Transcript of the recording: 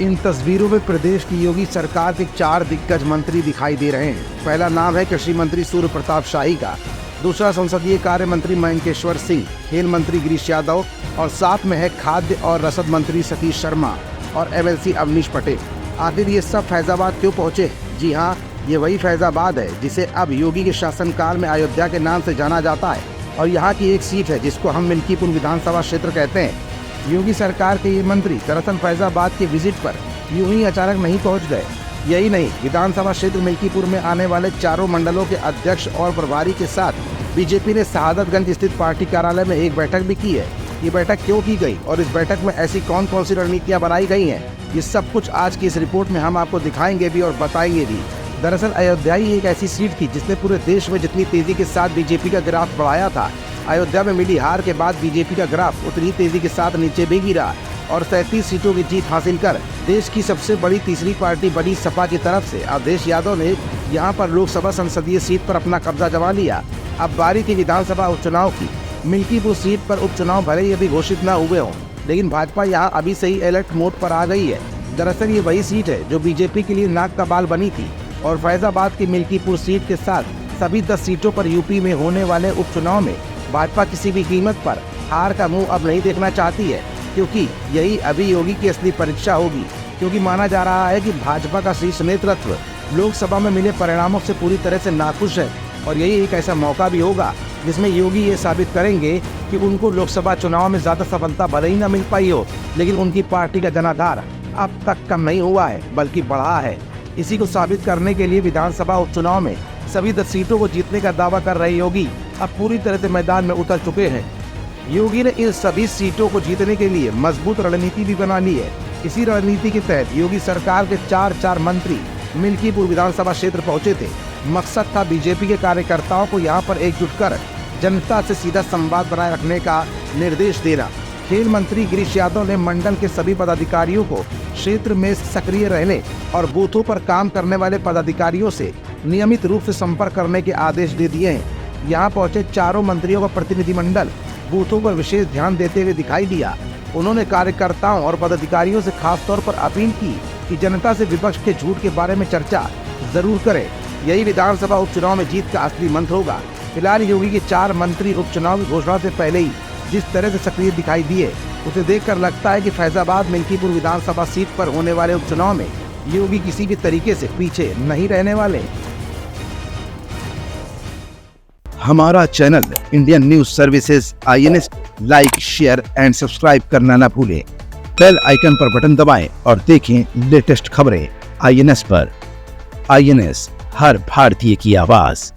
इन तस्वीरों में प्रदेश की योगी सरकार के 4 दिग्गज मंत्री दिखाई दे रहे हैं। पहला नाम है कृषि मंत्री सूर्य प्रताप शाही का, दूसरा संसदीय कार्य मंत्री मयंकेश्वर सिंह, खेल मंत्री गिरीश यादव और साथ में है खाद्य और रसद मंत्री सतीश शर्मा और एमएलसी अवनीश पटेल। आखिर ये सब फैजाबाद क्यों पहुंचे? जी हाँ, ये वही फैजाबाद है जिसे अब योगी के शासनकाल में अयोध्या के नाम से जाना जाता है और यहाँ की एक सीट है जिसको हम मिल्कीपुर विधानसभा क्षेत्र कहते हैं। योगी सरकार के ये मंत्री दरअसल फैजाबाद के विजिट पर यूं ही अचानक नहीं पहुंच गए। यही नहीं, विधानसभा क्षेत्र मिल्कीपुर में आने वाले चारों मंडलों के अध्यक्ष और प्रभारी के साथ बीजेपी ने शहादतगंज स्थित पार्टी कार्यालय में एक बैठक भी की है। ये बैठक क्यों की गई और इस बैठक में ऐसी कौन कौन सी रणनीतियाँ बनाई गई हैं, ये सब कुछ आज की इस रिपोर्ट में हम आपको दिखाएंगे भी और बताएंगे भी। दरअसल अयोध्या ही एक ऐसी सीट थी जिसने पूरे देश में जितनी तेजी के साथ बीजेपी का ग्राफ बढ़ाया था, अयोध्या में मिली हार के बाद बीजेपी का ग्राफ उतनी तेजी के साथ नीचे भी गिरा और 37 सीटों की जीत हासिल कर देश की सबसे बड़ी तीसरी पार्टी बनी सपा की तरफ से अवधेश यादव ने यहां पर लोकसभा संसदीय सीट पर अपना कब्जा जमा लिया। अब बारी थी विधानसभा उपचुनाव की। मिल्कीपुर सीट पर उपचुनाव भले ही अभी घोषित न हुए हों, लेकिन भाजपा यहाँ अभी से ही अलर्ट मोड पर आ गई है। दरअसल ये वही सीट है जो बीजेपी के लिए नाक का बाल बनी थी और फैजाबाद की मिल्कीपुर सीट के साथ सभी 10 सीटों पर यूपी में होने वाले उपचुनाव में भाजपा किसी भी कीमत पर हार का मुंह अब नहीं देखना चाहती है, क्योंकि यही अभी योगी की असली परीक्षा होगी। क्योंकि माना जा रहा है कि भाजपा का शीर्ष नेतृत्व लोकसभा में मिले परिणामों से पूरी तरह से नाखुश है और यही एक ऐसा मौका भी होगा जिसमें योगी ये साबित करेंगे कि उनको लोकसभा चुनाव में ज्यादा सफलता भले ही न मिल पाई हो, लेकिन उनकी पार्टी का जनाधार अब तक कम नहीं हुआ है बल्कि बढ़ा है। इसी को साबित करने के लिए विधानसभा उपचुनाव में सभी 10 सीटों को जीतने का दावा कर रहे योगी अब पूरी तरह से मैदान में उतर चुके हैं। योगी ने इन सभी सीटों को जीतने के लिए मजबूत रणनीति भी बना ली है। इसी रणनीति के तहत योगी सरकार के 4 मंत्री मिल्कीपुर विधानसभा क्षेत्र पहुंचे थे। मकसद था बीजेपी के कार्यकर्ताओं को यहां पर एकजुट कर जनता से सीधा संवाद बनाए रखने का निर्देश देना। खेल मंत्री गिरीश यादव ने मंडल के सभी पदाधिकारियों को क्षेत्र में सक्रिय रहने और बूथों पर काम करने वाले पदाधिकारियों से नियमित रूप से संपर्क करने के आदेश दे दिए हैं। यहाँ पहुंचे चारों मंत्रियों का प्रतिनिधिमंडल बूथों पर विशेष ध्यान देते हुए दिखाई दिया। उन्होंने कार्यकर्ताओं और पदाधिकारियों से खास तौर पर अपील की कि जनता से विपक्ष के झूठ के बारे में चर्चा जरूर करें। यही विधानसभा उपचुनाव में जीत का असली मंत्र होगा। फिलहाल योगी के 4 मंत्री उपचुनाव की घोषणा से पहले ही जिस तरह से सक्रिय दिखाई दिए, उसे देखकर लगता है कि फैजाबाद मिल्कीपुर विधानसभा सीट पर होने वाले उपचुनाव में योगी किसी भी तरीके से पीछे नहीं रहने वाले। हमारा channel Indian news services INS like, share and subscribe करना ना भूलें। बेल आइकन पर बटन दबाएं और देखें लेटेस्ट खबरें INS पर। INS, हर भारतीय की आवाज।